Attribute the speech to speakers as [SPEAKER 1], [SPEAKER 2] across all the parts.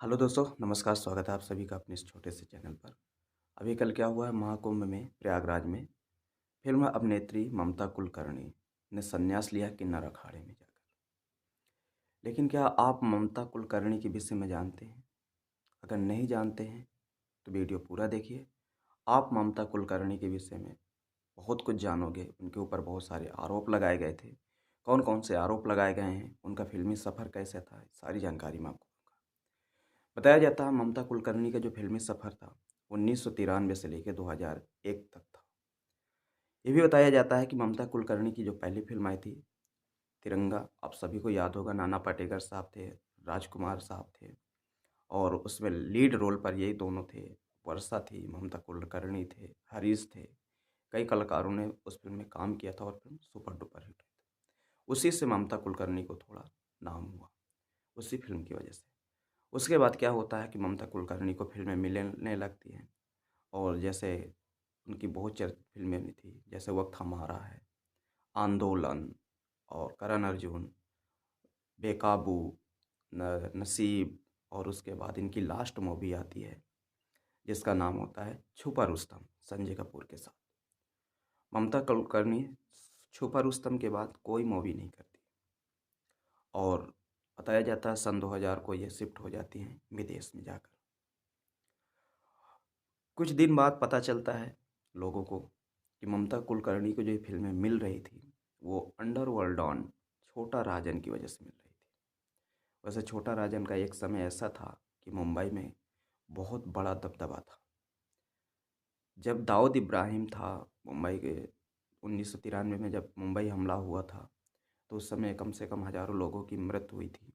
[SPEAKER 1] Hello दोस्तों, नमस्कार। स्वागत है आप सभी का अपने इस छोटे से चैनल पर। अभी कल क्या हुआ है, महाकुंभ में प्रयागराज में फिल्म अभिनेत्री ममता कुलकर्णी ने संन्यास लिया किन्नर अखाड़े में जाकर। लेकिन क्या आप ममता कुलकर्णी के विषय में जानते हैं? अगर नहीं जानते हैं तो वीडियो पूरा देखिए। आप ममता कुलकर्णी के विषय में बहुत कुछ जानोगे। उनके ऊपर बहुत सारे आरोप लगाए गए थे। कौन कौन से आरोप लगाए गए हैं, उनका फिल्मी सफ़र कैसे था, सारी जानकारी मैं आपको दूंगा। बताया जाता है ममता कुलकर्णी का जो फिल्मी सफ़र था 1993 से लेकर 2001 तक था। ये भी बताया जाता है कि ममता कुलकर्णी की जो पहली फिल्म आई थी तिरंगा, आप सभी को याद होगा, नाना पाटेकर साहब थे, राजकुमार साहब थे और उसमें लीड रोल पर यही दोनों थे। वर्षा थी, ममता कुलकर्णी थे, हरीश थे। कई कलाकारों ने उस फिल्म में काम किया था और फिल्म सुपर डुपर हिट हुई थी। उसी से ममता कुलकर्णी को थोड़ा नाम हुआ, उसी फिल्म की वजह से। उसके बाद क्या होता है कि ममता कुलकर्णी को फिल्में मिलने लगती हैं और जैसे उनकी बहुत चर्चित फिल्में भी थी, जैसे वक्त हमारा है, आंदोलन और करण अर्जुन, बेकाबू, नसीब। और उसके बाद इनकी लास्ट मूवी आती है जिसका नाम होता है छुपा रुस्तम, संजय कपूर के साथ। ममता कुलकर्णी छुपा रुस्तम के बाद कोई मूवी नहीं करती और बताया जाता है सन 2000 को ये शिफ्ट हो जाती हैं विदेश में जाकर। कुछ दिन बाद पता चलता है लोगों को कि ममता कुलकर्णी को जो ये फिल्में मिल रही थी वो अंडरवर्ल्ड डॉन छोटा राजन की वजह से मिल रही थी। वैसे छोटा राजन का एक समय ऐसा था कि मुंबई में बहुत बड़ा दबदबा था। जब दाऊद इब्राहिम था मुंबई के 1993 में, जब मुंबई हमला हुआ था तो उस समय कम से कम हज़ारों लोगों की मृत्यु हुई थी।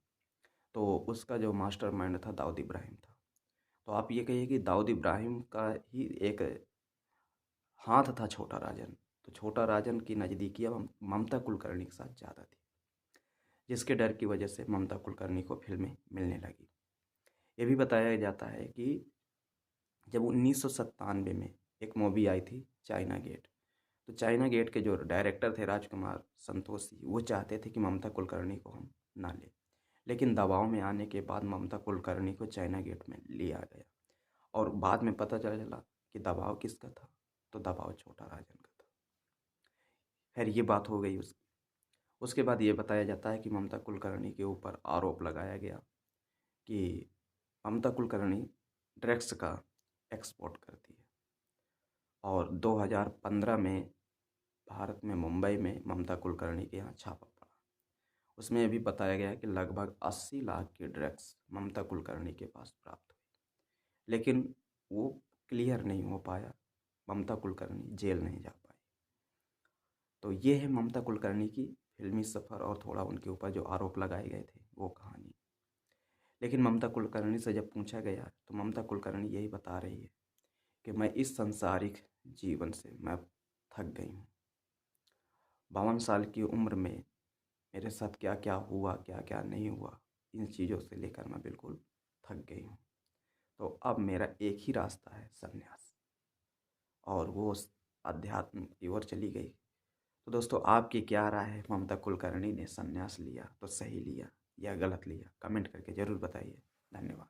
[SPEAKER 1] तो उसका जो मास्टरमाइंड था दाऊद इब्राहिम था। तो आप ये कहिए कि दाऊद इब्राहिम का ही एक हाथ था छोटा राजन। तो छोटा राजन की नज़दीकियाँ ममता कुलकर्णी के साथ ज़्यादा थी, जिसके डर की वजह से ममता कुलकर्णी को फिल्में मिलने लगी। ये भी बताया जाता है कि जब 1997 में एक मूवी आई थी चाइना गेट, तो चाइना गेट के जो डायरेक्टर थे राजकुमार संतोषी, वो चाहते थे कि ममता कुलकर्णी को हम ना लें, लेकिन दबाव में आने के बाद ममता कुलकर्णी को चाइना गेट में लिया गया और बाद में पता चला कि दबाव किसका था, तो दबाव छोटा राजन का था। खैर ये बात हो गई उसकी। उसके बाद ये बताया जाता है कि ममता कुलकर्णी के ऊपर आरोप लगाया गया कि ममता कुलकर्णी ड्रग्स का एक्सपोर्ट करती है। और 2015 में भारत में मुंबई में ममता कुलकर्णी के यहाँ छापा पड़ा। उसमें ये भी बताया गया कि लगभग 80 लाख की ड्रग्स ममता कुलकर्णी के पास प्राप्त हुई, लेकिन वो क्लियर नहीं हो पाया। ममता कुलकर्णी जेल नहीं जा पाई। तो ये है ममता कुलकर्णी की फिल्मी सफ़र और थोड़ा उनके ऊपर जो आरोप लगाए गए थे वो कहानी। लेकिन ममता कुलकर्णी से जब पूछा गया तो ममता कुलकर्णी यही बता रही है कि मैं इस सांसारिक जीवन से मैं थक गई हूँ। 52 साल की उम्र में मेरे साथ क्या क्या हुआ, क्या क्या नहीं हुआ, इन चीज़ों से लेकर मैं बिल्कुल थक गई हूँ। तो अब मेरा एक ही रास्ता है, संन्यास। और वो उस अध्यात्म की ओर चली गई। तो दोस्तों, आपकी क्या राय है? ममता कुलकर्णी ने संन्यास लिया तो सही लिया या गलत लिया? कमेंट करके ज़रूर बताइए। धन्यवाद।